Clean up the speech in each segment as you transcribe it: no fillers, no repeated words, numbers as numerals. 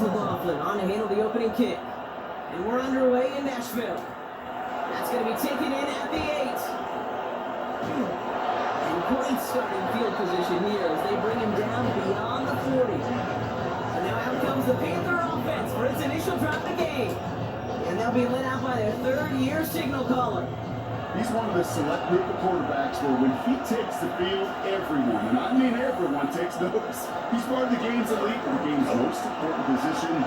McLaughlin on to handle the opening kick. And we're underway in Nashville. That's going to be taken in at the 8. And great starting field position here as they bring him down beyond the 40. And now out comes the Panther offense for its initial drive of the game. And they'll be led out by their third-year signal caller. He's one of the select group of quarterbacks where when he takes the field, everyone, and I mean everyone, takes notice. He's part of the game's elite, and the game's most important position.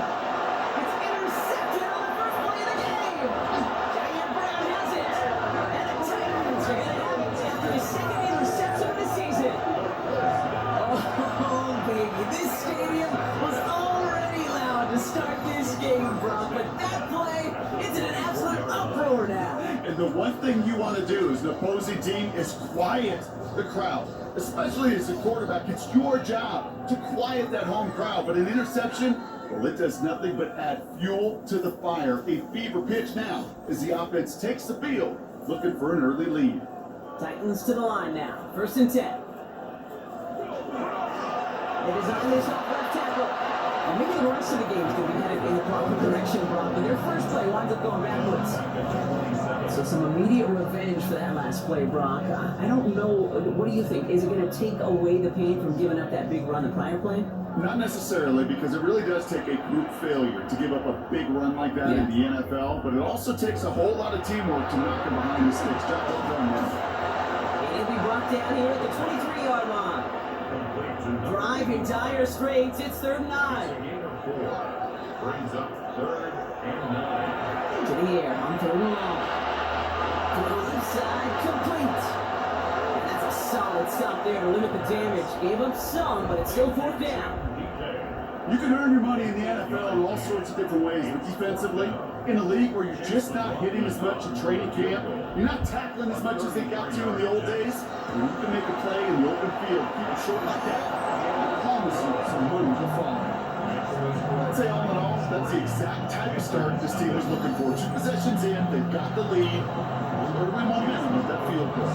It's intercepted on the first play of the game. Jair Brown has it. And the Titans are going to have it after his second interception of the season. Oh, baby, this stadium was already loud to start this game, Brock, but that play, it's in an absolute uproar now. And the one thing you want to do as an opposing team is quiet the crowd, especially as a quarterback. It's your job to quiet that home crowd. But an interception, well, it does nothing but add fuel to the fire. A fever pitch now as the offense takes the field, looking for an early lead. Titans to the line now. 1st and 10. They design this off left tackle. And maybe the rest of the game is going to be headed in the proper direction, Brock, but their first play winds up going backwards. So some immediate revenge for that last play, Brock. I don't know. What do you think? Is it going to take away the pain from giving up that big run the prior play? Not necessarily, because it really does take a group failure to give up a big run like that in the NFL, but it also takes a whole lot of teamwork to knock him behind the sticks. Job well done, man. It'll be brought down here at the 23-yard line. Drive in dire straits. It's 3rd and 9. Brings up 3rd and 9. To the air on 3rd and long. To the left side, complete. And that's a solid stop there to limit the damage. Gave up some, but it's still 4th down. You can earn your money in the NFL in all sorts of different ways, but defensively, in a league where you're just not hitting as much in training camp, you're not tackling as much as they got to in the old days, and you can make a play in the open field, keep it short like that, I promise you some money will follow. I'd say all in all, that's the exact type of start this team is looking for. 2 possessions in, they've got the lead, early momentum with that field goal.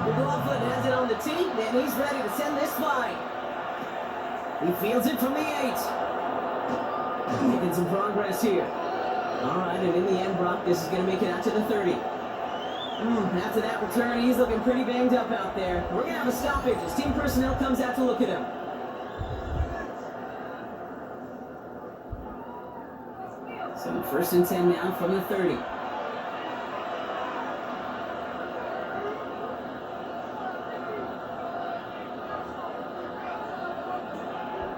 McLaughlin has it on the tee, and he's ready to send this flying. He fields it from the 8. Making some progress here. All right, and in the end, Brock, this is going to make it out to the 30. After that return, he's looking pretty banged up out there. We're going to have a stoppage as team personnel comes out to look at him. So 1st and 10 now from the 30.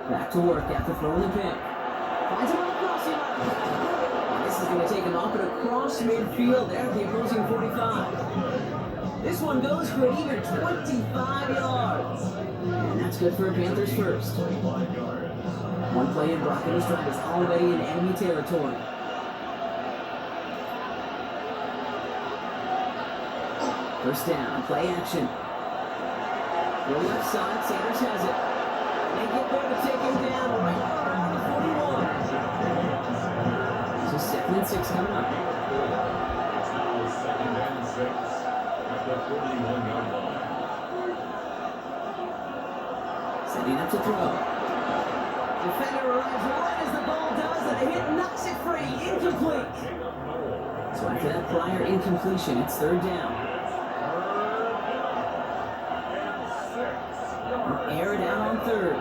Back to work after throwing the pick. Finds him on the crossing. This is going to take him off and across midfield there at the opposing 45. This one goes for an even 25 yards. And that's good for a Panthers first. One play in, Brock, and his drive is already in enemy territory. First down, play action. Go left side, Sanders has it. They get there to take him down right around the 41. So 2nd and 6 coming up. It's now 2nd and 6 at the 41-yard line. Setting up to throw. Defender arrives right as the ball does, and the hit knocks it free. Incomplete. So after that prior incompletion, it's 3rd down. Air it out on 3rd.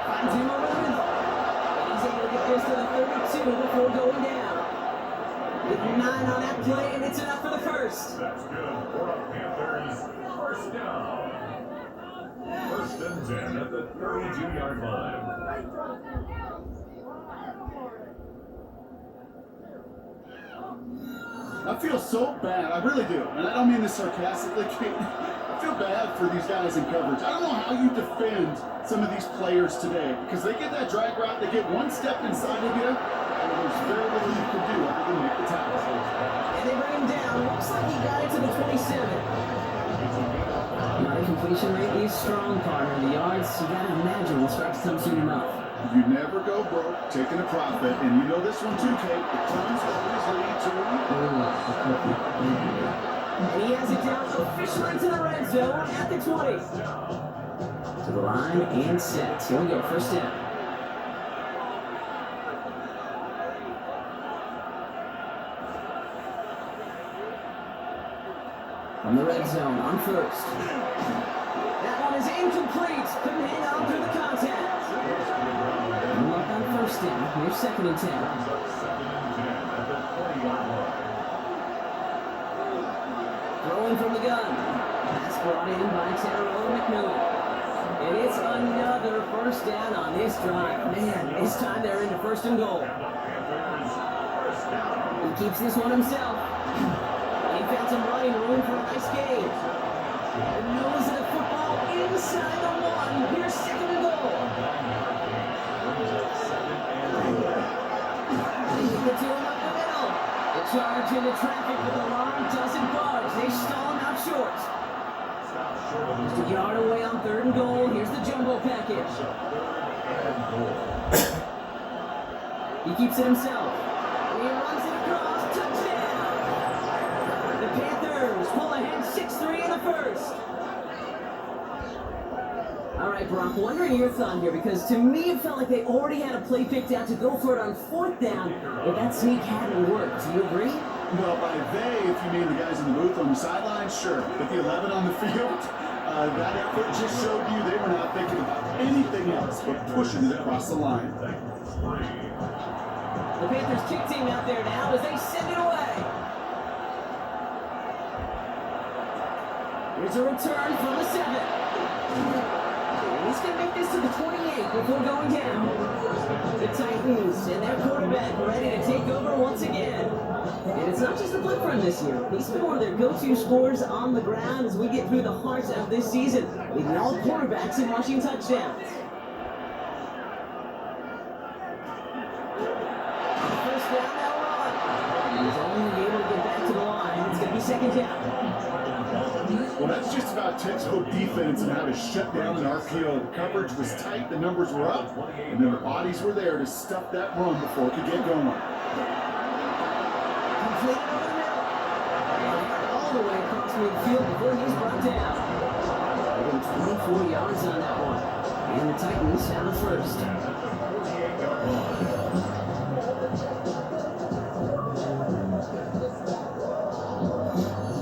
Finds him around. And he's able to get this to the 32 before going down. With 9 on that play, and it's enough for the first. That's good for the Panthers. First down. 1st and 10 at the 32-yard line. I feel so bad, I really do, and I don't mean this sarcastically, Kate. I feel bad for these guys in coverage. I don't know how you defend some of these players today, because they get that drag route, they get one step inside of you, and there's very little you can do other than make the tackle. And they bring him down. Looks like he got it to the 27. Not a completion rate is strong, partner. The yards, you gotta imagine, will start to come soon enough. You never go broke taking a profit, and you know this one too, Kate. The times always lead to And he has it down officially into the red zone at the 20. To the line and set. Here we go, first down. From the red zone on first. That one is incomplete. Couldn't hang on through the contact. Good luck on first down. Here's 2nd and 10. Second and 10 at the 20-yard line. Throwing from the gun. Pass brought in by Terrell McMillan. And it's another first down on this drive. Man, this time they're into 1st and goal. He keeps this one himself. He found some running room for a nice gain. The nose of the football inside the 1. Here's 2nd and goal. They give it to him up the middle. The charge into traffic, but the line doesn't budge. They stall him out short. Just a yard away on 3rd and goal. Here's the jumbo package. He keeps it himself. And he runs it across. Touchdown! The Panthers pull ahead 6-3 in the first. All right, Brock, wondering your thought here, because to me it felt like they already had a play picked out to go for it on 4th down, but that sneak hadn't worked. Do you agree? Well, by they, if you mean the guys in the booth on the sideline, sure. But the 11 on the field, that effort just showed you they were not thinking about anything else but pushing it across the line. The Panthers kick team out there now as they send it away. Here's a return from the 7. He's going to make this to the 28 before going down. The Titans and their quarterback ready to take over once again. And it's not just a blip run this year. He's been one of their go-to scorers on the ground as we get through the heart of this season, leading all quarterbacks in rushing touchdowns. First down, now run. He's only able to get back to the line. It's going to be 2nd down. Well, that's just about textbook defense and how to shut down an RPO. The coverage was tight, the numbers were up, and then the bodies were there to stuff that run before it could get going. Completed over the middle. All the way across midfield before he's brought down. Getting 24 yards on that one. And the Titans have the first.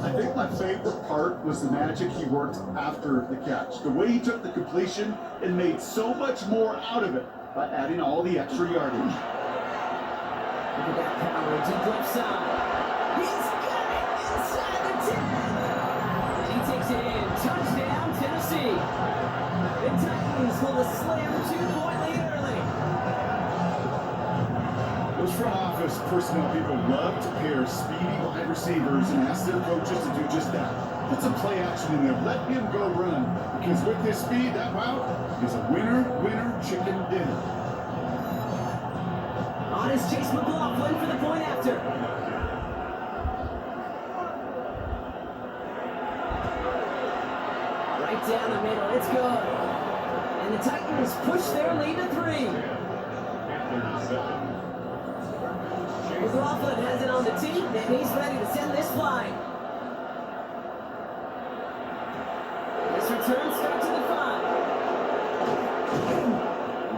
I think my favorite part was the magic he worked after the catch. The way he took the completion and made so much more out of it by adding all the extra yardage. Look at that power, deep left side. He's got it inside the 10. And he takes it in. Touchdown, Tennessee. The Titans pull a slam 2-point lead early. Those front office personnel people love to pair speedy wide receivers and ask their coaches to do just that. Put some play action in there. Let him go run. Because with his speed, that route is a winner, chicken dinner. On is Chase McLaughlin for the point after. Right down the middle, it's good. And the Titans push their lead to 3. McLaughlin has it on the tee, and he's ready to send this flying. This return starts at the 5.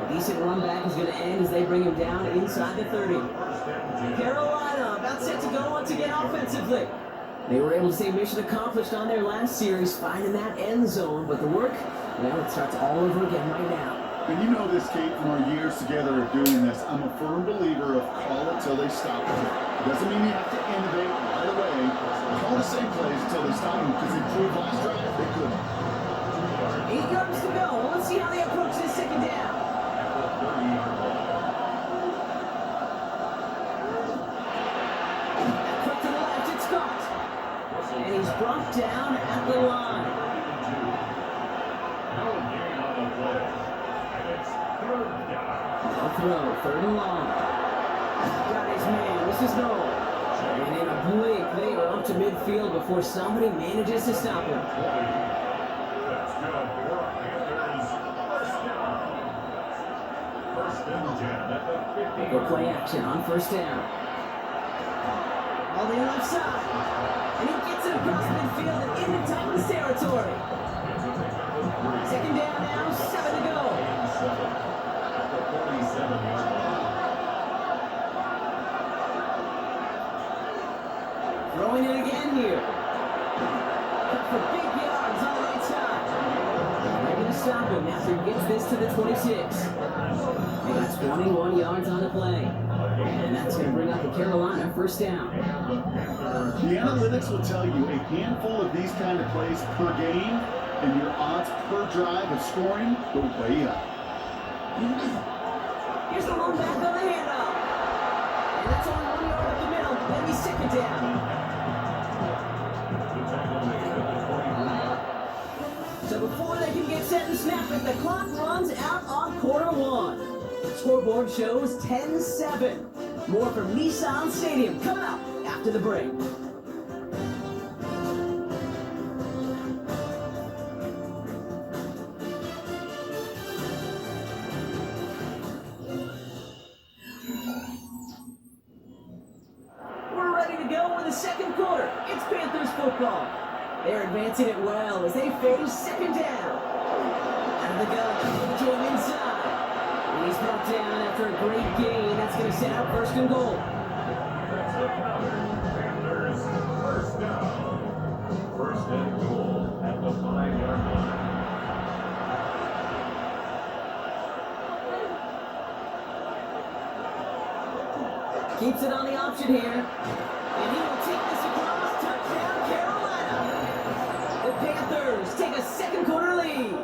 A decent run back is going to end as they bring him down inside the 30. Carolina about set to go once again offensively. They were able to say mission accomplished on their last series, finding that end zone, but the work, well, it starts all over again right now. And you know this, Kate, from our years together of doing this. I'm a firm believer of call it till they stop it. Doesn't mean you have to innovate right away. Call the same plays until they stop them, because they proved last drive they couldn't. 8 yards to go. Let's see how they approach this 2nd down. Quick to the left, it's Scott. And he's brought down at the line. They'll throw, 3rd and long. Got his man, this is no. And in a blink, they are up to midfield before somebody manages to stop him. Go play action on 1st down. All the left side. And he gets it across midfield and into Titans territory. 2nd down now, 7 to go. Throwing it again here. for big yards on the right side. And they're going to stop him after he gets this to the 26. They got 21 yards on the play. And that's going to bring up the Carolina first down. The analytics will tell you a handful of these kind of plays per game, and your odds per drive of scoring go way up. Here's the lone back on the handoff. And that's only 1 yard up the middle. Then he's second down. So before they can get set and snap it, the clock runs out on quarter one. Scoreboard shows 10-7. More from Nissan Stadium coming up after the break. We're ready to go with the second quarter. It's Panthers football. They're advancing it well as they face second down. Out of the gun, to him inside. And he's brought down after a great gain. That's going to set out first and goal. That's the counter. Panthers first down. First and goal at the 5-yard line. Keeps it on the option here. And he will take this across. Touchdown, Carolina. The Panthers take a second quarter lead.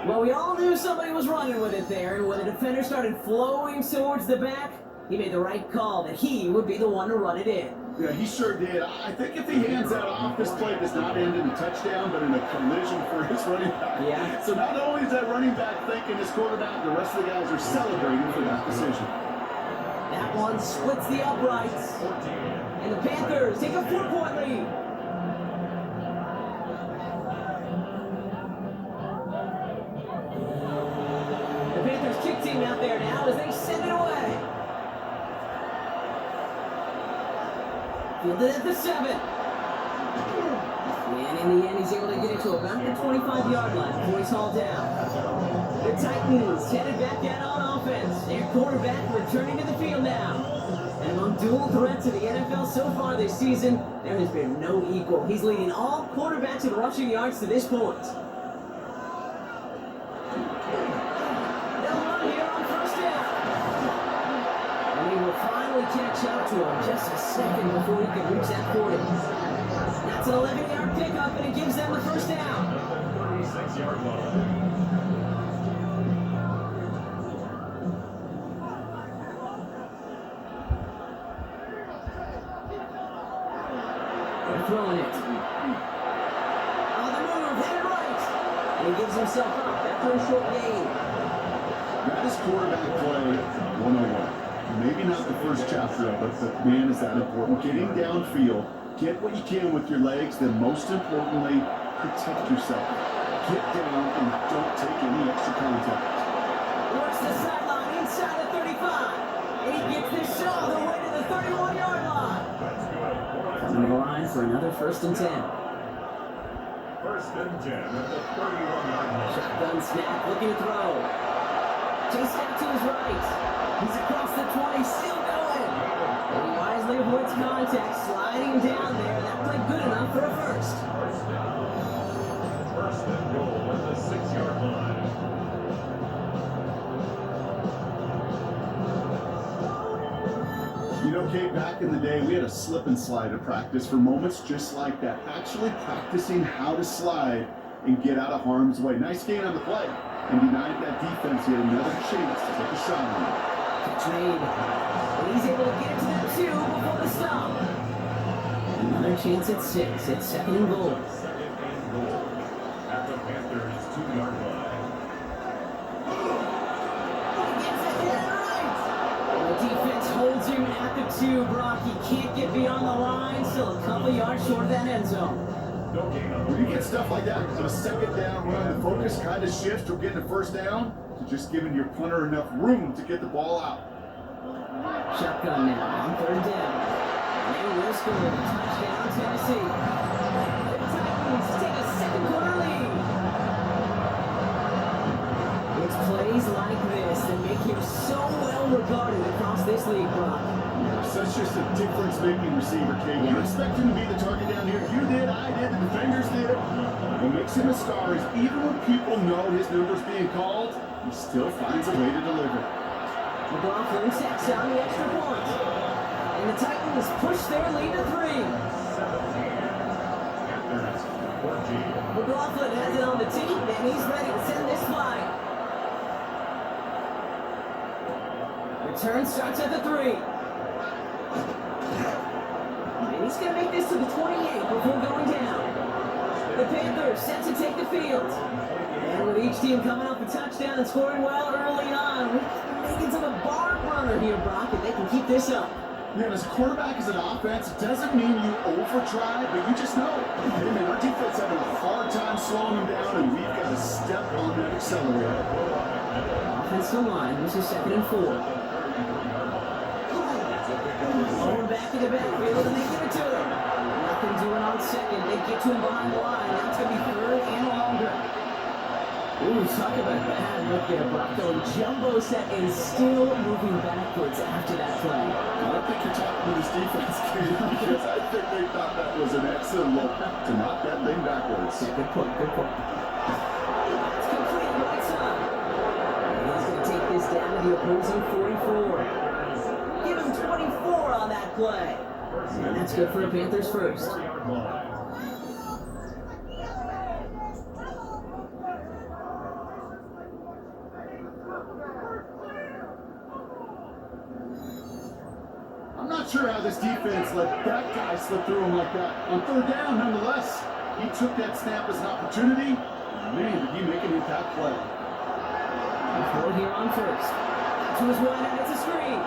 Well, we all knew somebody was running with it there, and when the defender started flowing towards the back, he made the right call that he would be the one to run it in. Yeah, he sure did. I think if he hands that off, this play does not end in a touchdown, but in a collision for his running back. Yeah. So not only is that running back thinking his quarterback, the rest of the guys are celebrating for that decision. That one splits the uprights. And the Panthers take a 4-point lead. The Panthers kick team out there now as they send it away. Fielded at the 7. And in the end, he's able to get it to about the 25-yard line before he's hauled down. The Titans headed back out on offense. Their quarterback returning to the field now. And among dual threats in the NFL so far this season, there has been no equal. He's leading all quarterbacks in rushing yards to this point. They'll run here on first down. And he will finally catch up to him just a second before he can reach that 40. That's an 11-yard pickup, and it gives them the first down. 36-yard line. They're throwing it. On the move, headed right. And he gives himself up after a short gain. That is quarterback play 101. Maybe not the first chapter of it, but man, is that important. Getting downfield, get what you can with your legs, then most importantly, protect yourself. Get down and don't take any extra contact. Works the sideline inside the 35. And he gets this all the way to the 31-yard line. Coming to the line for another first and 10. First and 10 at the 31-yard line. Shotgun snap, looking to throw. Chase out to his right. He's across the 20, still going. And he wisely avoids contact, sliding down there. That played good enough for a first. First down. First and goal at the 6-yard line. You know, Kate, back in the day, we had a slip and slide at practice for moments just like that. Actually practicing how to slide and get out of harm's way. Nice gain on the play. And denied that defense yet another chance to take a shot on it. Catch made. And he's able to get it to that 2 before the stop. Another chance at 6. It's second and goal. Second and goal at the Panthers' 2-yard line. He gets it there right. And the defense holds him at the 2, Brock. He can't get beyond the line. Still a couple yards short of that end zone. No gain on the When you get stuff like that, on a second down run, the focus kind of shifts from getting a first down to just giving your punter enough room to get the ball out. Shotgun now on third down. And they will score. Touchdown, Tennessee. The Titans take a second quarter lead. It's plays like this that make him so well regarded across this league, Brock. Such just a difference-making receiver, Kate. You expect him to be the target down here. You did, I did, the defenders did. What makes him a star is even when people know his number's being called, he still finds a way to deliver. McLaughlin sets down the extra point. And the Titans push their lead to 3. McLaughlin has it on the tee, and he's ready to send this flying. Return starts at the 3. And he's going to make this to the 28 before going down. The Panthers set to take the field. And with each team coming up a touchdown and scoring well early on, we're making some a barn runner here, Brock, and they can keep this up. Yeah, as a quarterback, as an offense, it doesn't mean you over-try, but you just know. Hey, man, our defense having a hard time slowing them down, and we've got to step on that accelerator. Offensive line, this is 2nd and 4. Going back to the backfield, and they give it to him. Nothing doing on 2nd. They get to him behind the line. Now it's going to be 3rd and longer. Ooh, talk about a bad look there, Brock. Going jumbo set and still moving backwards after that play. I don't think you're talking to this defense, Kate, because I think they thought that was an excellent look to knock that thing backwards. Yeah, good point, good point. It's complete right side. And he's going to take this down to the opposing 44. Give him 24 on that play. And that's good for the Panthers first. I'm not sure how this defense let that guy slip through him like that. On 3rd down, nonetheless, he took that snap as an opportunity. Man, did he make an impact play. Ford here on 1st. To his right, and it's a screen.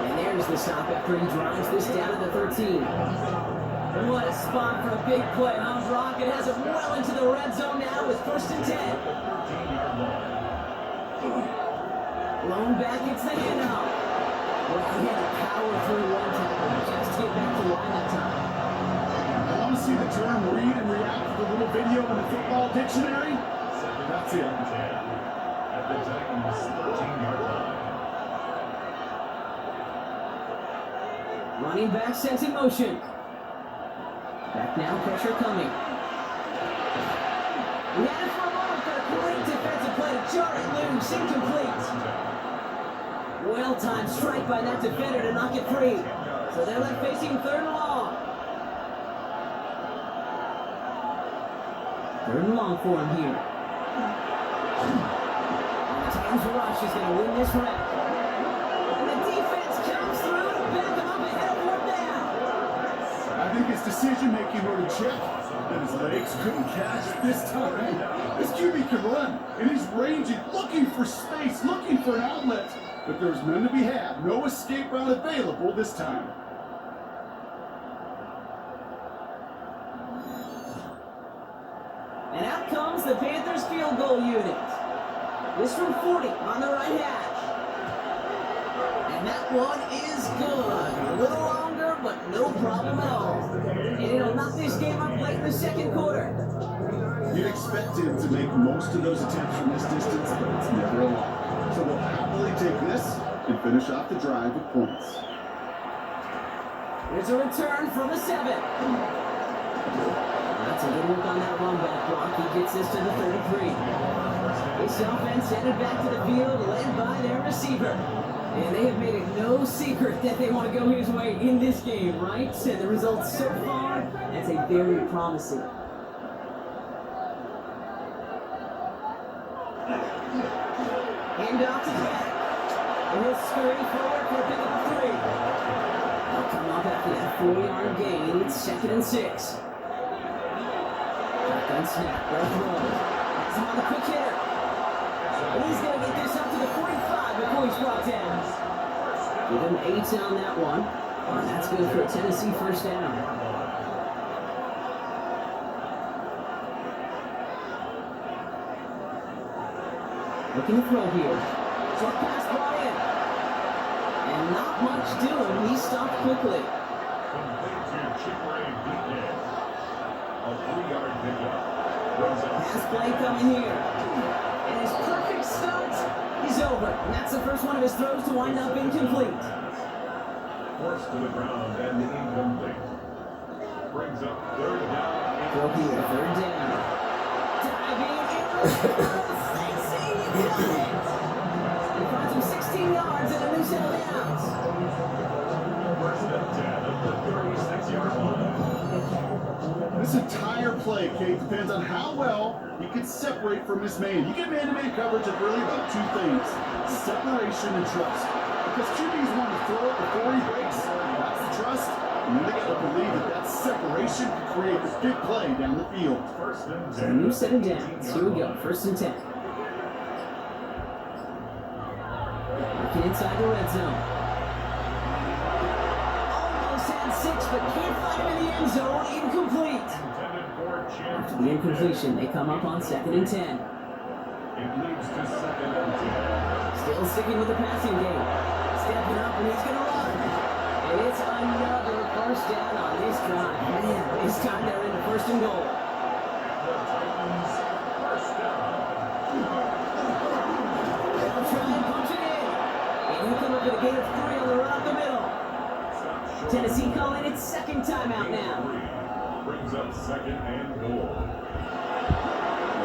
And there's the stop after he drives this down to the 13. What a spot for a big play, huh, Brock? It has it well into the red zone now with 1st and 10. Blown back, it's the handoff. Well, he had to power through one tackle just to get back to line that time. I want to see the term read and react to the little video in the football dictionary. That's it. At the Titans' 13-yard line. Running back sent in motion. Back now, pressure coming. We had it for a moment, but a great defensive play to jar it loose, incomplete. Well-timed strike by that defender to knock it free. So they're left facing 3rd and long. 3rd and long for him here. And the Titans rush is going to win this round. And the defense comes through to back him up ahead of 4th down. I think his decision-making were to check, and his legs couldn't catch it this time. This QB can run, and he's ranging, looking for space, looking for an outlet. But there's none to be had. No escape route available this time. And out comes the Panthers field goal unit. This from 40 on the right hash. And that one is good. A little longer, but no problem at all. And it'll knock this game up late in the 2nd quarter. You'd expect him to make most of those attempts from this distance, but it's never a lot. So they'll happily take this and finish off the drive with points. There's a return from the 7. That's a good work on that run back block. He gets this to the 33. This offense headed back to the field, led by their receiver. And they have made it no secret that they want to go his way in this game, right? And the results so far, that's a very promising. Hand off to Jack. And he'll scurry forward for a pick up 3. They'll come up after that 4-yard gain. It's 2nd and 6. Shotgun snap. They'll throw. That's him on the quick hitter. And he's going to get this up to the 45 before he's brought down. Give him 8 on that one. And that's good for a Tennessee 1st down. Looking to throw here. Short pass brought in. And not much doing. He stopped quickly. Complete to Chick-fil-A Weekend. A 3-yard pickup. Pass play coming here. And his perfect stunt is over. And that's the first one of his throws to wind up incomplete. Forced to the ground and incomplete. Brings up third down. Throw here, third down. Diving He finds him 16 yards and a new set of downs. First and 10 at the 36-yard line. This entire play, Kate, depends on how well he can separate from his man. You get man-to-man coverage of really about two things: separation and trust. Because QBs want to throw it before he breaks. That's the trust. And then they got to believe that that separation can create this big play down the field. First and A 10. new set of downs. Here we go, first and 10. Working inside the red zone. Almost had 6, but can't find him in the end zone. Incomplete. Intended for Champ. After the incompletion, they come up on 2nd and 10. It leads to second and 10. Still sticking with the passing game. Stepping up and he's going to run. And it's another first down on this drive. Man, this time they're into first and goal. The Titans first down. They'll try and punch it in. And he'll come up with a gain of 3 on the run up the middle. Stop short. Tennessee calling its second timeout now. Brings up second and goal.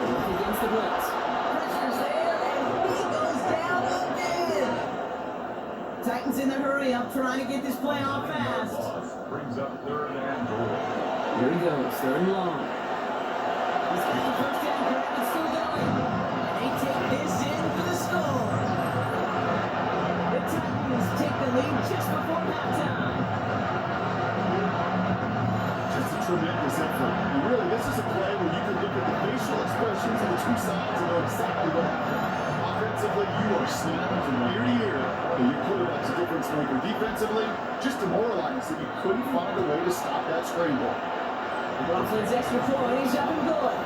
Look against the blitz. Pressure's there, and he goes down again. Titans in the hurry up, trying to get this play off fast. Brings up third and goal. Here he goes, third and long. He's got the first down grab, it's still going. And they take this in for the score. The Titans take the lead just before halftime. Just a tremendous effort. And really, this is a play where you can look at the facial expressions of the two sides and know exactly what happened. Offensively, you are snapping from year to year, and your quarterback's a difference maker. Defensively, just demoralized that you couldn't find a way to stop that scramble. Brooklyn's extra point, he's up and good.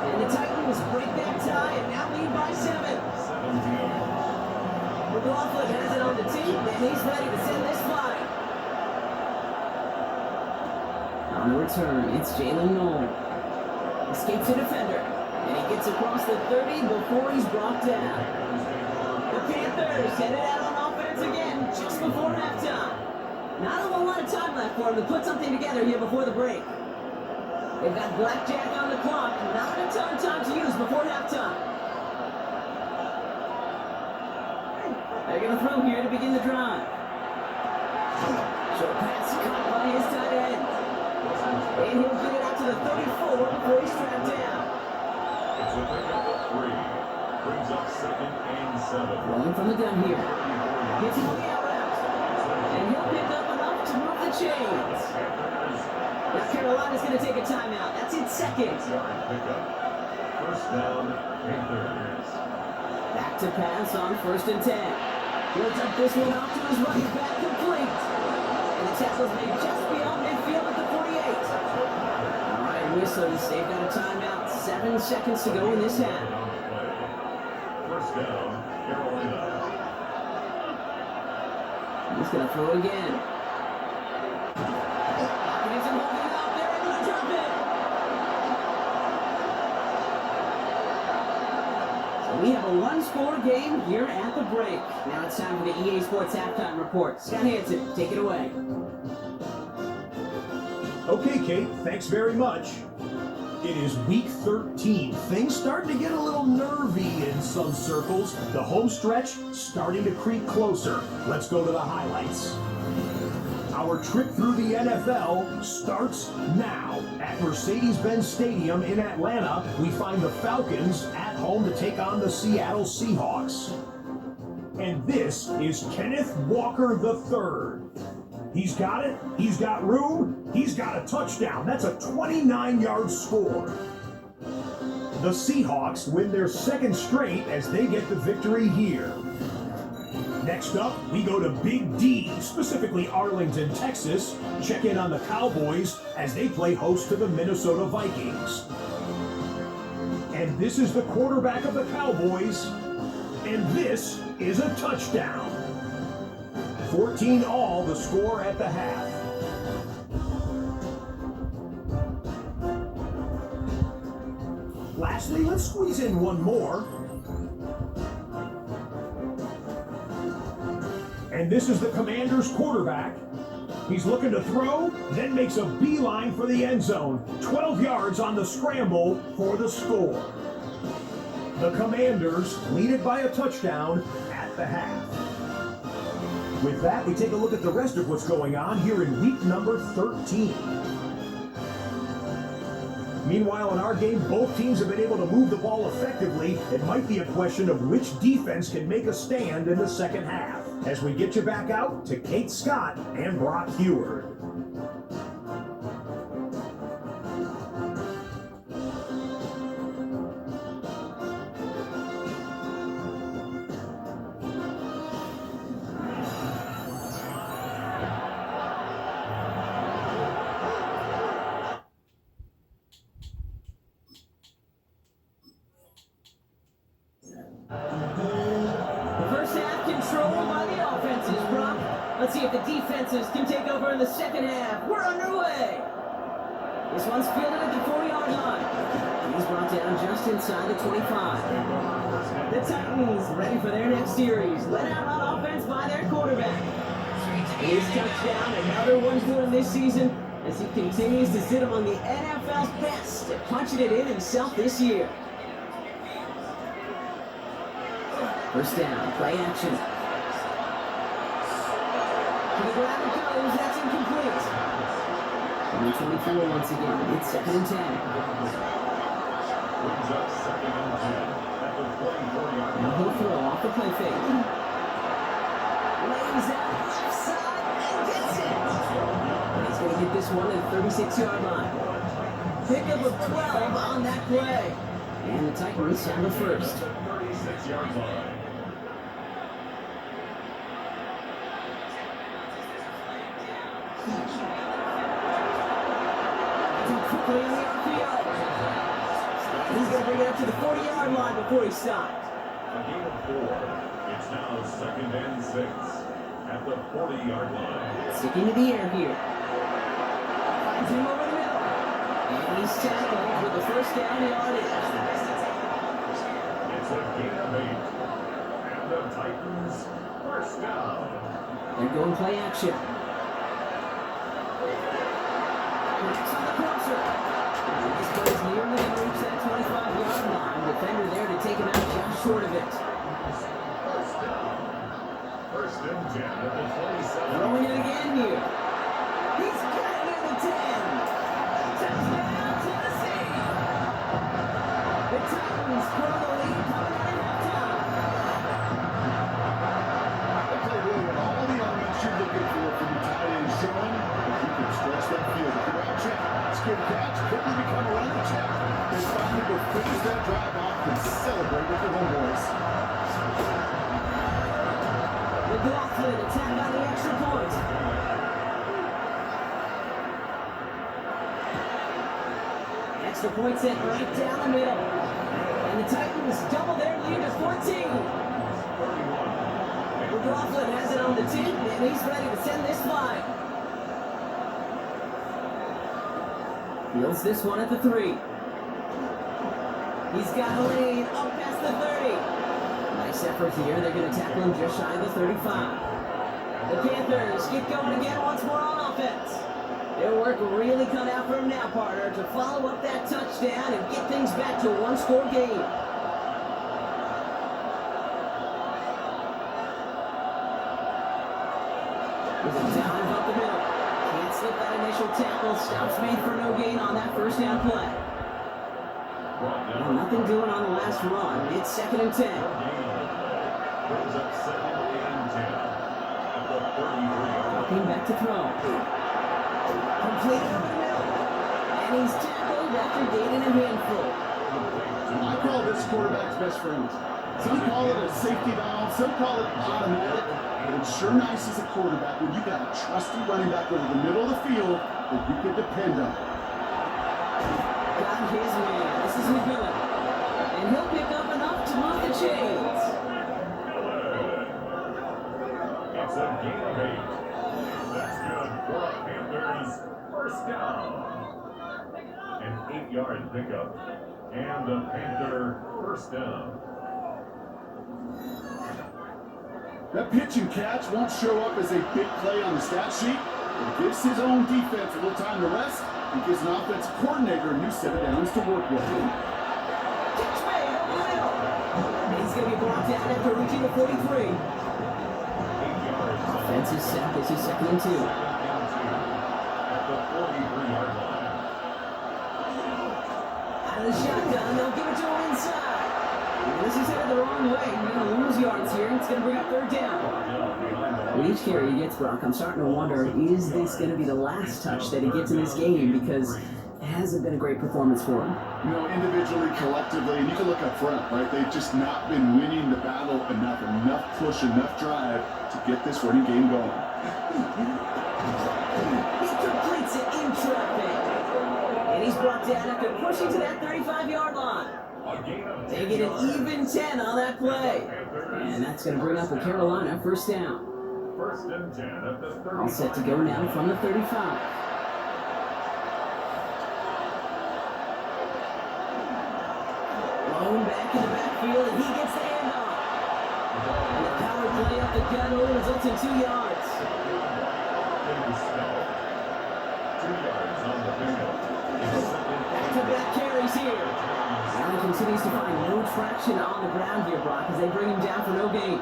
And the Titans break that tie and now lead by 7. 17. McLaughlin has it on the tee, and he's ready to send this flying. On the return, it's Jalen Noel. Escapes a defender, and he gets across the 30 before he's brought down. The Panthers headed out on offense again just before halftime. Not a whole lot of time left for him to put something together here before the break. They've got blackjack on the clock, not a ton of time to use before halftime. They're going to throw here to begin the drive. Short pass caught by his tight end. And he'll get it out to the 34 before he's trapped down. It's a pickup of 3. Brings up second and 7. Rolling from the gun here. Gets him on the out route. And he'll pick up enough to move the chains. Now Carolina's going to take a timeout. That's its second. Yard pickup. First down, Panthers. Back to pass on first and 10. Loads up this one off to his running back, complete. And the tackle's made just beyond midfield at the 48. All right, Whistles, they've got a timeout. 7 seconds to go in this half. First down, Carolina. He's going to throw again. Hawkinson holding it up. They're able to drop it. So we have a one-score game here at the break. Now it's time for the EA Sports Halftime Report. Scott Hansen, take it away. Okay, Kate, thanks very much. It is week 13. Things starting to get a little nervy in some circles. The home stretch starting to creep closer. Let's go to the highlights. Our trip through the NFL starts now. At Mercedes-Benz Stadium in Atlanta, we find the Falcons at home to take on the Seattle Seahawks. And this is Kenneth Walker III. He's got it, he's got room, he's got a touchdown. That's a 29-yard score. The Seahawks win their second straight as they get the victory here. Next up, we go to Big D, specifically Arlington, Texas. Check in on the Cowboys as they play host to the Minnesota Vikings. And this is the quarterback of the Cowboys. And this is a touchdown. 14 all, the score at the half. Lastly, let's squeeze in one more. And this is the Commanders quarterback. He's looking to throw, then makes a beeline for the end zone. 12 yards on the scramble for the score. The Commanders lead it by a touchdown at the half. With that, we take a look at the rest of what's going on here in week number 13. Meanwhile, in our game, both teams have been able to move the ball effectively. It might be a question of which defense can make a stand in the second half. As we get you back out to Kate Scott and Brock Heward. Let's see if the defenses can take over in the second half. We're underway. This one's fielded at the 40-yard line. He's brought down just inside the 25. The Titans ready for their next series. Led out on offense by their quarterback. His touchdown, another one for him this season as he continues to sit among the NFL's best at punching it in himself this year. First down, play action. To the ground it goes, that's incomplete. Number 24 once again, it's 2nd and 10. Brings up 2nd and 10 at the 24-yard line. Now he'll throw off the play fake. Lays out left side and gets it. And he's going to get this one at the 36-yard line. Pickup of 12 on that play. And the Titans have the first. 36-yard line. Quickly on the RPO. He's going to bring it up to the 40-yard line before he stops. A gain of 4. It's now 2nd and 6 at the 40-yard line. Sticking to the air here. Finds him over the middle. And he's tackled with the first down yardage. It's a gain of 8. And the Titans first down. They're going play action. Next on the crosser. This plays nearly going to reach that 25-yard line. Defender there to take him out just short of it. First down. 1st and 10 at the 27. Throwing it again here. He's got it near the 10. Touchdown, Tennessee. The Titans grow the lead coming out of halftime. They play really well. All the elements you're looking for from the tight end showing. If you can stretch that field, if you're out check, skip catch, quickly become a running check. They finally go finish that drive off and celebrate with their homeboys. McLaughlin attack on the extra point. Extra point sent right down the middle. And the Titans double their lead to 14. McLaughlin has it on the 10, and he's ready to send this flying. Fields this one at the 3. He's got a lane up past the 30. Nice effort here. They're going to tackle him just shy of the 35. The Panthers get going again once more on offense. Their work really cut out for him now, partner, to follow up that touchdown and get things back to a one-score game. With a dive up the middle. Can't slip that initial tackle. Stops made for no gain on that first down play. Well, nothing doing on the last run. It's 2nd and 10. Brings up 2nd and 10 at the 33-yard line. Came back to throw. Completed over the middle. And he's tackled after gaining a handful. I call this quarterback's best friend. Some call it a safety valve, some call it automatic. But it's sure nice as a quarterback when you got a trusty running back over the middle of the field that you can depend on. Got his man. This is McMillan. And he'll pick up enough to move the chains. It's a gain of 8. That's good for a Panthers first down. An 8-yard pickup. And the Panther first down. That pitch and catch won't show up as a big play on the stat sheet, but it gives his own defense a little time to rest and gives an offensive coordinator a new set of downs to work with. Catch made over the middle. And he's going to be blocked out after reaching the 43. Offense is set. This is 2nd and 2. At the 43-yard line. Out of the shotgun, they'll give it to him inside. This is headed the wrong way. He's going to lose yards here. It's going to bring up 3rd down. With each carry he gets, Brock, I'm starting to wonder, is this going to be the last touch that he gets in this game? Because it hasn't been a great performance for him. You know, individually, collectively, and you can look up front, right? They've just not been winning the battle enough push, enough drive to get this running game going. He completes it in traffic. And he's brought down after pushing to that 35-yard line. They get an even 10 on that play. And that's going to bring up a Carolina 1st down. 1st and 10 at the 35. All set to go now from the 35. Blown back in the backfield, and he gets the handoff. And the power play up the gut only results in 2 yards. 2 yards on the bingo. Back-to-back carries here. Allen continues to find no traction on the ground here, Brock, as they bring him down for no gain.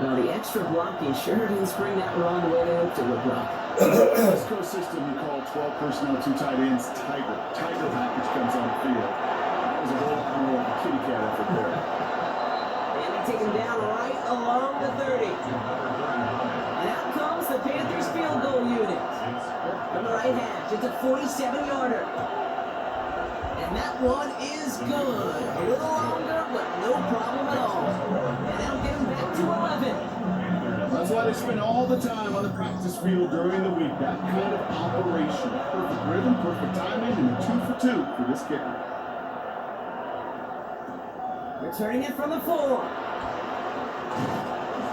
Now, the extra blocking sure didn't spring that run the way they hoped it would, Brock. West Coast system, we call 12 personnel, 2 tight ends, Tiger. Tiger package comes on the field. That was a whole lot more of a kitty cat effort there. And they take him down right along the 30. And out comes the Panthers field goal unit. From the right hash, it's a 47-yarder. And that one is good. A little longer, but no problem at all. And that'll get him back to 11. That's why they spend all the time on the practice field during the week. That kind of operation. Perfect rhythm, perfect timing, and a 2 for 2 for this kicker. Returning it from the 4.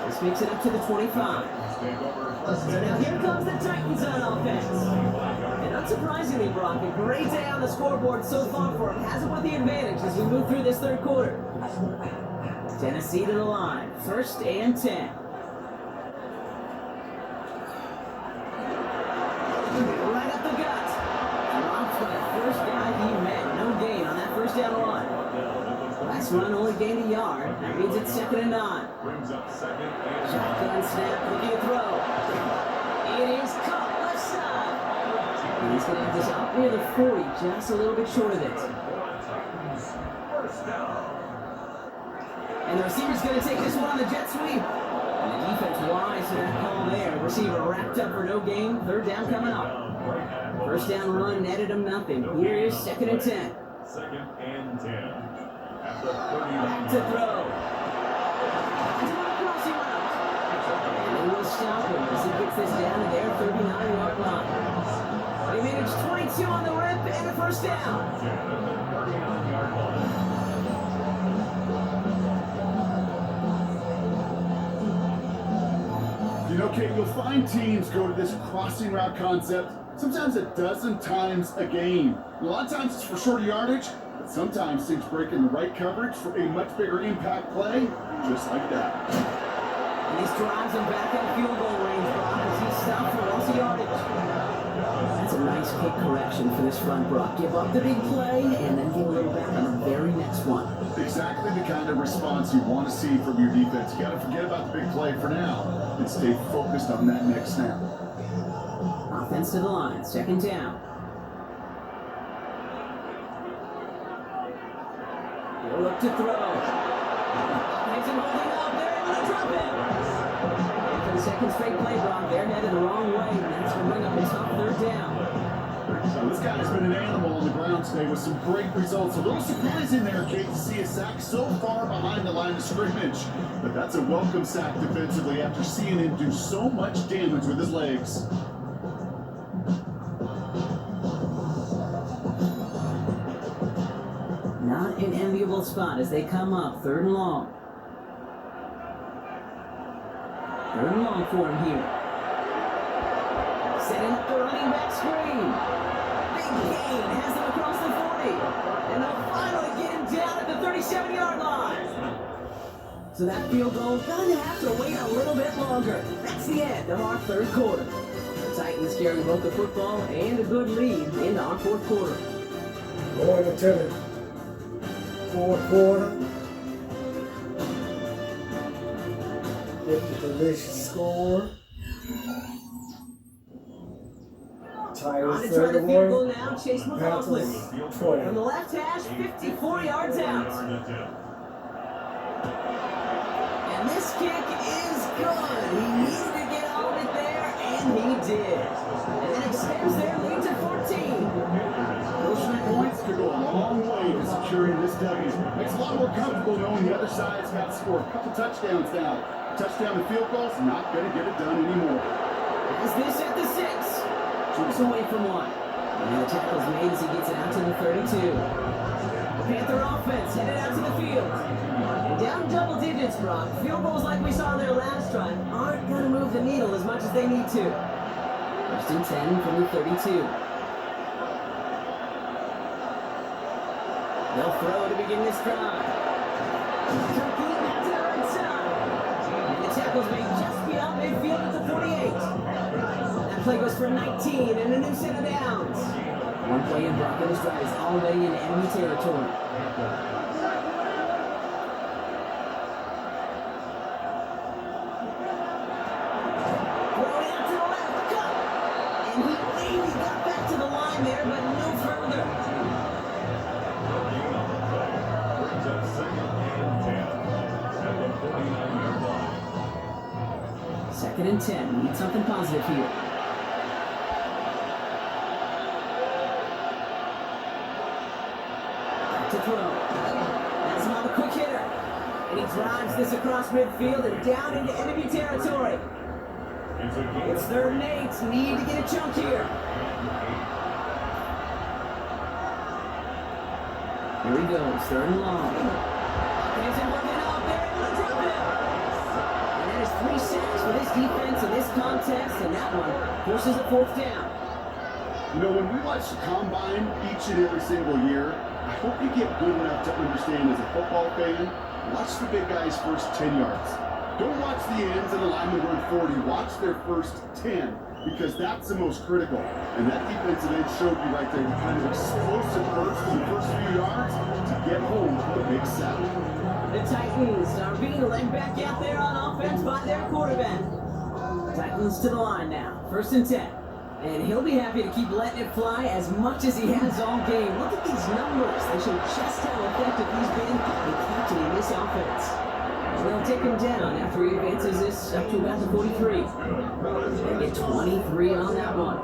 This makes it up to the 25. So now here comes the Titans on offense. And unsurprisingly, Brock, a great day on the scoreboard so far for him. Has it with the advantage as we move through this 3rd quarter. Tennessee to the line. 1st and 10. Right up the gut. Dropped by the first guy he met. No gain on that 1st down line. Last run only gained a yard. That means it's 2nd and 9. Brings up 2nd and 9. Shotgun snap, looking to throw. It is caught left side. And he's going to have this up near the 40, just a little bit short of it. First down. And the receiver's going to take this one on the jet sweep. And the defense wise to that call there. Receiver wrapped up for no gain. 3rd down coming up. 1st down run netted him nothing. Here is 2nd and 10. 2nd and 10. At the 30. Back to throw. And they will stop him as he gets this down to their 39-yard line. They managed 22 on the rip and a 1st down. You know, Kate, you'll find teams go to this crossing route concept sometimes a dozen times a game. And a lot of times it's for short yardage, but sometimes things break in the right coverage for a much bigger impact play, just like that. And these drives him back at field goal range, Brock, as he stopped for loss of yardage. That's a nice quick correction for this front, Brock. Give up the big play and then give a little back on the very next one. Exactly the kind of response you want to see from your defense. You got to forget about the big play for now and stay focused on that next snap. Offense to the line, 2nd down. He'll look to throw. Makes him holding up. They're able to drop it. And for the 2nd straight play, Brock, they're headed the wrong way, and that's going to bring up a tough 3rd down. So this guy's been an animal on the ground today with some great results. A little surprising there, Kate, to see a sack so far behind the line of scrimmage. But that's a welcome sack defensively after seeing him do so much damage with his legs. Not an enviable spot as they come up, 3rd and long. 3rd and long for him here. Setting up the running back screen. Big gain has them across the 40. And they'll finally get him down at the 37-yard line. So So that field goal gonna have to wait a little bit longer. That's the end of our third quarter. The Titans carry both the football and a good lead into our fourth quarter. Going into the fourth quarter with the delicious score. On to Titans try the field goal 31, now, Chase McLaughlin. Panthers From 20. the left hash, 54 yards out. And this kick is good. He needed to get on it there, and he did. And that extends their lead to 14. Those 3 points could go a long way to securing this W. Makes it a lot more comfortable knowing the other side's got to score a couple touchdowns now. Touchdown and field goals, not going to get it done anymore. As this at the 6. Keeps away from one. And the tackle's made as he gets it out to the 32. The Panther offense headed out to the field. And down double digits, Brock. Field goals like we saw in their last drive aren't going to move the needle as much as they need to. First and 10 from the 32. They'll throw to begin this drive. Complete back to the right side. And the tackle's made just beyond midfield at the 48. That play goes for 19 and a new set of downs. One play in Brock and his drive is already in enemy territory. Throwing out to the left, cut! And he maybe got back to the line there, but no further. Brings up 2nd and 10 at the 49-yard line. 2nd and 10. We need something positive here. To throw. That's another quick hitter. And he drives this across midfield and down into enemy territory. It's 3rd and 8. Need to get a chunk here. Here he goes. 3rd and long. Hawkins and working out there into the drop it. And that is 3 sacks for this defense in this contest. And that one forces a 4th down. You know, when we watch the combine each and every single year, I hope you get good enough to understand as a football fan, watch the big guys' first 10 yards. Don't watch the ends and the linemen run 40. Watch their first 10, because that's the most critical. And that defensive end showed you right there the kind of explosive burst in the first few yards to get home with a big sack. The Titans are being led back out there on offense by their quarterback. Titans to the line now. 1st and 10. And he'll be happy to keep letting it fly as much as he has all game. Look at these numbers. They show just how effective he's been in captaining this offense. And they'll take him down after he advances this up to about the 43. They get 23 on that one.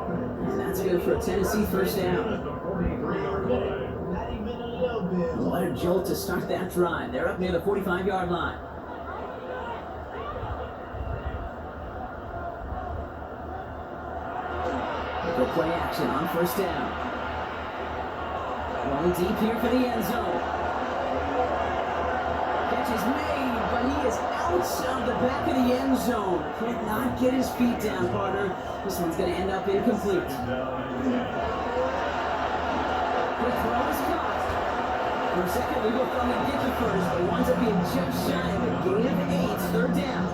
And that's good for a Tennessee 1st down. What a jolt to start that drive. They're up near the 45-yard line. Go play action on 1st down. Rolling deep here for the end zone. Catch is made, but he is outside the back of the end zone. Can't not get his feet down, partner. This one's going to end up incomplete. The throw is caught. For a second, we both thought he'd get the first, but he winds up being just shy of a gain of 8. 3rd down.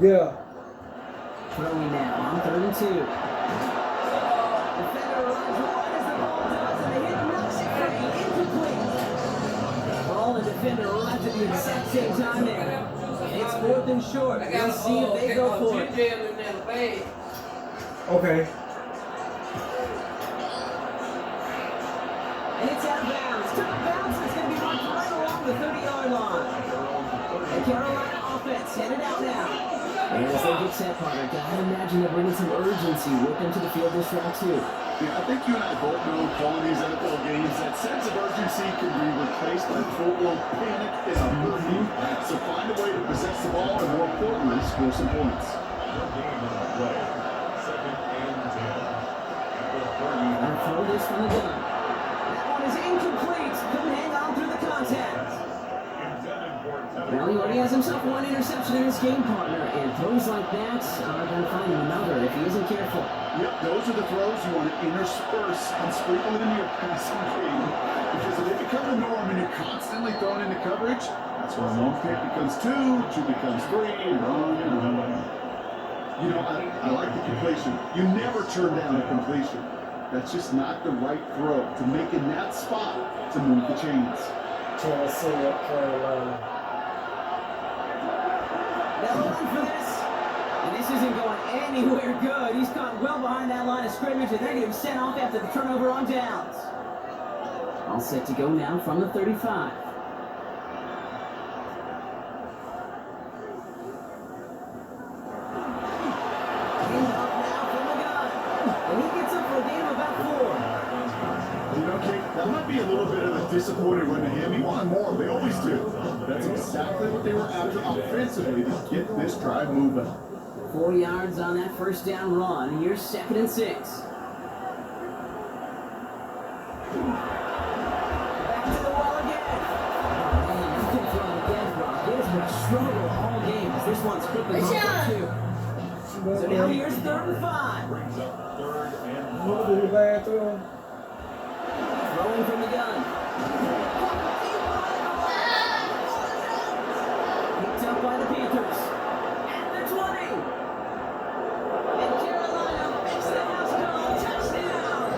Yeah. Throwing now on 3rd and 2. Defender runs wide as the ball does, and the hit knocks it free. Incomplete. Ball and defender arrived at the exact same time there. It's 4th and short. We'll see if they go for it. Okay. And it's out of bounds. Took a bounce, and it's going to be marked right along the 30-yard line. The Carolina offense headed out now. And as they get set, partner, gotta imagine they're bringing some urgency with them to the field this round too. Yeah, I think you and I both know calling these NFL games, that sense of urgency can be replaced by full-blown panic and a hurry. So find a way to possess the ball and, more importantly, score some points. Play. 2nd and 10 at the 30. And throw this from the gun. That one is incomplete. Couldn't hang on through the contact. Intended for Well, he already has himself one interception in his game, partner, and throws like that are going to find him another if he isn't careful. Yep, those are the throws you want to intersperse and sprinkle into your passing game. Because if they become the norm and you're constantly thrown into coverage, that's when one pick becomes two becomes three, and on and on. You know, I like the completion. You never turn down a completion. That's just not the right throw to make in that spot to move the chains. Tennessee at Carolina. They'll run for this. And this isn't going anywhere good. He's caught well behind that line of scrimmage, and they're going to be sent off after the turnover on downs. All set to go now from the 35. That might be a little bit of a disappointing run to him. He wanted more. They always do. That's exactly what they were after offensively to get this drive moving. 4 yards on that first down run. Here's 2nd and 6. Back to the wall again. Oh, man, you can throw it again, Brock. It has been a struggle all game as this one's clipping home for 2. So now here's 3rd and 5. Brings up 3rd and 5. What did the bathroom? Throwing from the gun. Picked up by the Panthers. At the 20. And Carolina makes the house call. Touchdown.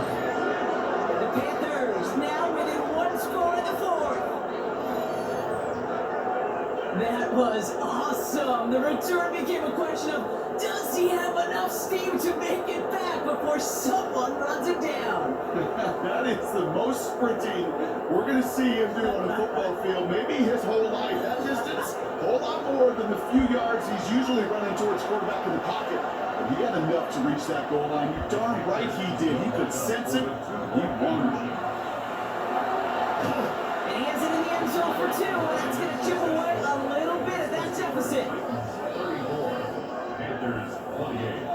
The Panthers now within 1 score in the 4th. That was awesome. The return became a question of, does he have enough steam to make it back before someone runs it down? That is the most sprinting we're going to see him do on a football field. Maybe his whole life. That distance, a whole lot more than the few yards he's usually running towards quarterback in the pocket. But he had enough to reach that goal line. You're darn right he did. He could sense it. He won. And he has it in the end zone for 2. And that's going to chip away a little bit of that deficit. 34. Panthers 28.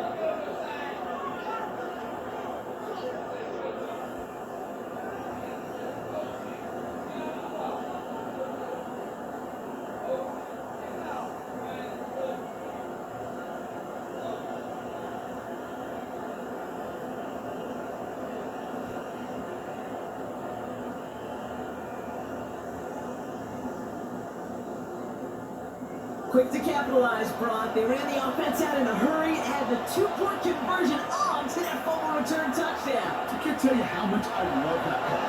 Quick to capitalize, Brock. They ran the offense out in a hurry and had the 2-point conversion on to that fumble return touchdown. I can't tell you how much I love that call.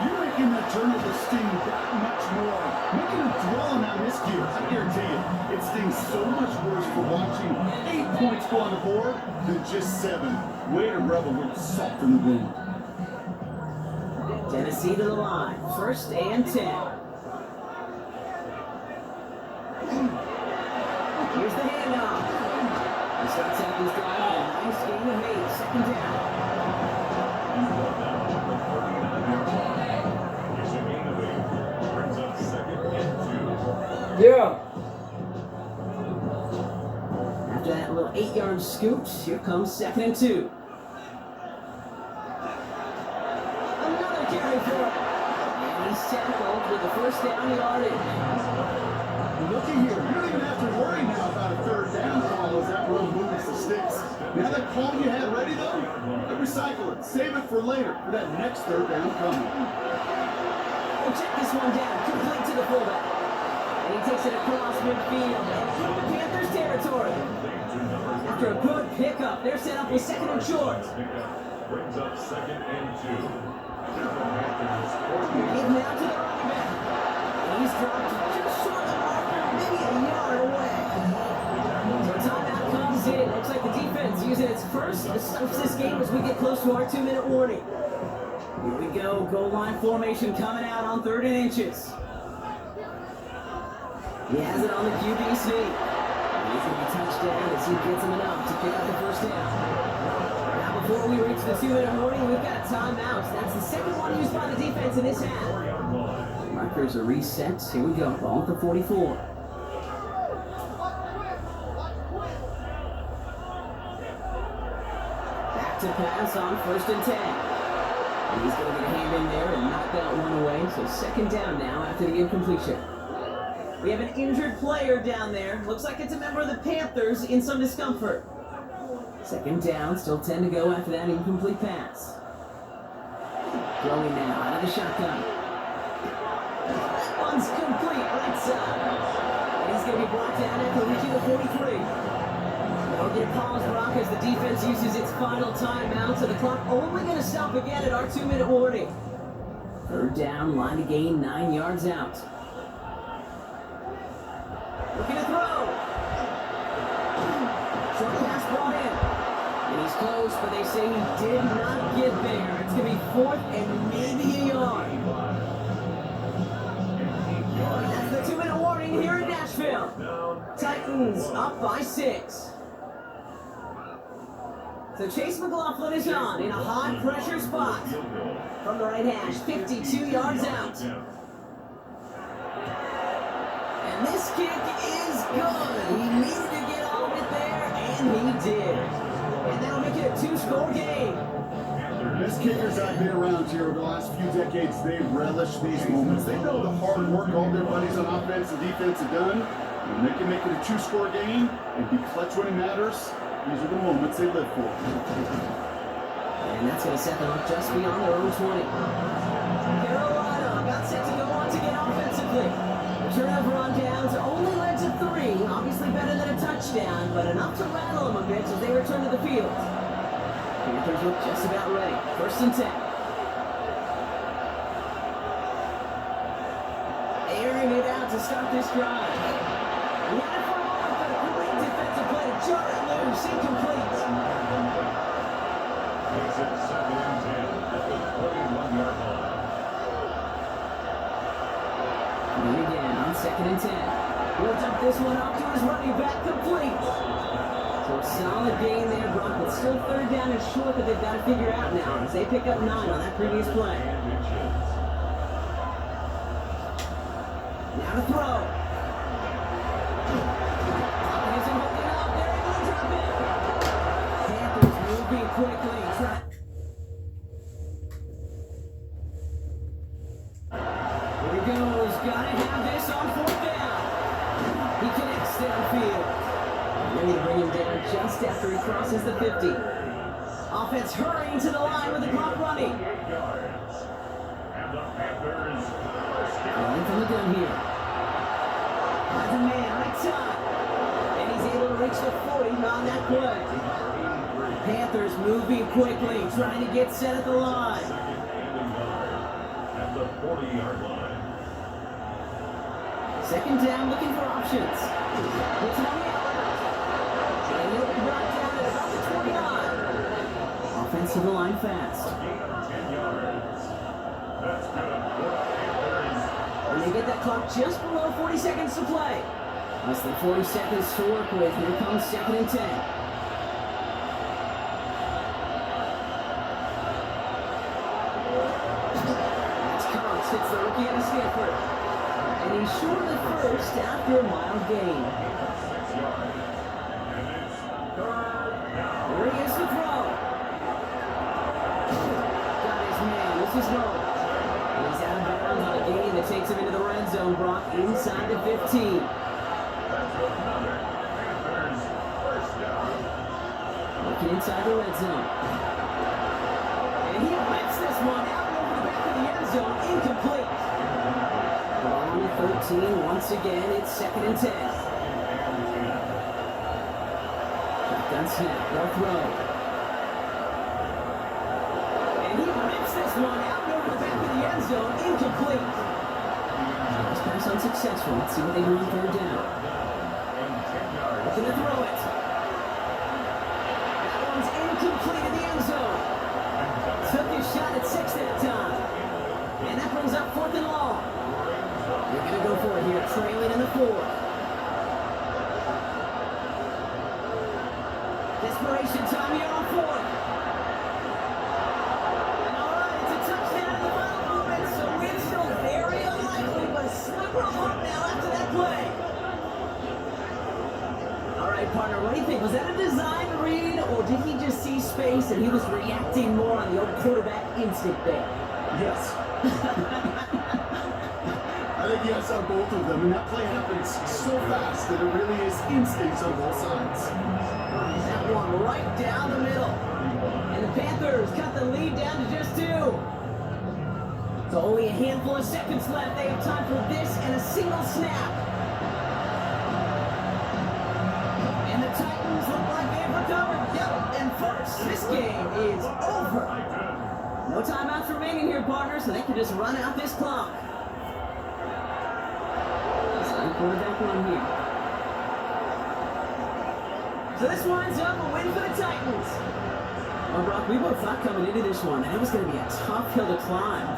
You're making that turnover sting that much more. Making them dwell on that miscue. I guarantee you, it stings so much worse for watching 8 points go on the board than just 7. Way to rub a little salt in the wound. Tennessee to the line. 1st and 10. Here's the handoff. He starts out this drive with a nice gain of 8. 2nd down. It's a gain of 8. Brings up 2nd and 2. Yeah. After that little 8-yard scoot, here comes 2nd and 2. Another carry for him. And he's tackled with the 1st down yardage. Looky here, you don't even have to worry now about a 3rd down call as that run moves the sticks. Now that call you had ready though, recycle it, save it for later for that next 3rd down coming. We'll check this one down, complete to the fullback. And he takes it across midfield and into Panthers territory. After a good pickup, they're set up with 2nd and short. Brings up 2nd and 2. Give now to the running back. And he's dropped just short of the marker, maybe a yard away. So timeout comes in. Looks like the defense using its first to stop this game as we get close to our 2-minute warning. Here we go. Goal line formation coming out on 3rd and inches. He has it on the QB sneak. He's going to be touchdown as he gets him enough to pick up the 1st down. Now before we reach the 2-minute warning, we've got timeouts. That's the 2nd one used by the defense in this half. Markers are reset. Here we go. Ball at the 44. Back to pass on 1st and 10. And he's going to get a hand in there and knock that one away. So 2nd down now after the incompletion. We have an injured player down there. Looks like it's a member of the Panthers in some discomfort. Second down, still 10 to go after that incomplete pass. Throwing now out of the shotgun. That one's complete, right side. And he's going to be brought down after reaching the 43. We'll get a pause, Brock, as the defense uses its final timeout, so the clock only going to stop again at our 2-minute warning. Third down, line to gain 9 yards out. Looking to throw. Short pass brought in. And he's close, but they say he did not get there. It's going to be 4th and maybe a yard. That's the 2-minute warning here in Nashville. Titans up by 6. So Chase McLaughlin is on in a high pressure spot. From the right hash, 52 yards out. And this kick is good. He needed to get all of it there, and he did. And that'll make it a 2-score game. Best kickers I've been around here over the last few decades, they relish these moments. They know the hard work all their buddies on offense and defense have done. When they can make it a 2-score game and be clutch when it matters, these are the moments they live for. And that's going to set them up just beyond their own 20. Carolina about set to go on to get offensively. The turnover on downs only led to 3. Obviously better than a touchdown, but enough to rattle them a bit as they return to the field. Panthers look just about ready. 1st and 10. Airing it out to start this drive. We had it for a moment, but a great defensive play to jar it loose. Incomplete. Makes it 2nd and 10 at the 21-yard line. And again on 2nd and 10. He'll dump this one off to his running back, complete. So a solid gain there, Brock, but still 3rd down and short that they've got to figure out now as they pick up 9 on that previous play. Now to throw. Isn't holding up. They're able to drop it. Panthers moving quickly. Here he goes. Gotta have this on 4th down. He connects downfield. Ready to bring him down just after he crosses the 50. Offense hurrying to the line with the clock running. 8 yards. And the Panthers first down. Running from the gun here. Finds a man right side. And he's able to reach the 40 on that play. Panthers moving quickly, trying to get set at the line. Second and a yard at the 40-yard line. 2nd down, looking for options. It's on the outlet. And he'll be brought down at about the 29. Offense to the line fast. Gain of 10 yards. That's good for the Panthers. And they get that clock just below 40 seconds to play. Less than 40 seconds to work with. Here comes 2nd and 10. That's Cox, hits the rookie out of Stanford. And he's short of the first after a mild gain. 6 yards. And it's 3rd down. Here he is to throw. Got his man. This is Noel. He's out of bounds on a gain that takes him into the red zone. Brock inside the 15. That's another Panthers first down. Looking inside the red zone. And he whips this one out over the back of the end zone. Incomplete. Ball on the 13. Once again, it's 2nd and 10. Shotgun snap. They'll throw. And he whips this one out over the back of the end zone. Incomplete. This pass unsuccessful. Let's see what they do on 3rd down. Looking to throw it. That one's incomplete in the end zone. Took his shot at 6 that time. And that brings up 4th and long. They're going to go for it here, trailing in the 4th. Desperation time here on 4th. And all right, it's a touchdown in the final moment, so it's still very unlikely, but a sliver of hope now after that play. All right, partner, what do you think? Was that a design read, or did he just see space and he was reacting more on the old quarterback instinct there? Yes. I think Yes, on both of them, and that play happens so fast that it really is instincts on both sides. That one right down the middle. And the Panthers cut the lead down to just 2. So only a handful of seconds left. They have time for this and a single snap. And the Titans look like they've recovered. Yep, and folks, this game is over. No timeouts remaining here, partner, so they can just run out this clock. Quarterback one here. So this winds up a win for the Titans. Well, Brock, we both thought coming into this one that it was going to be a tough hill to climb.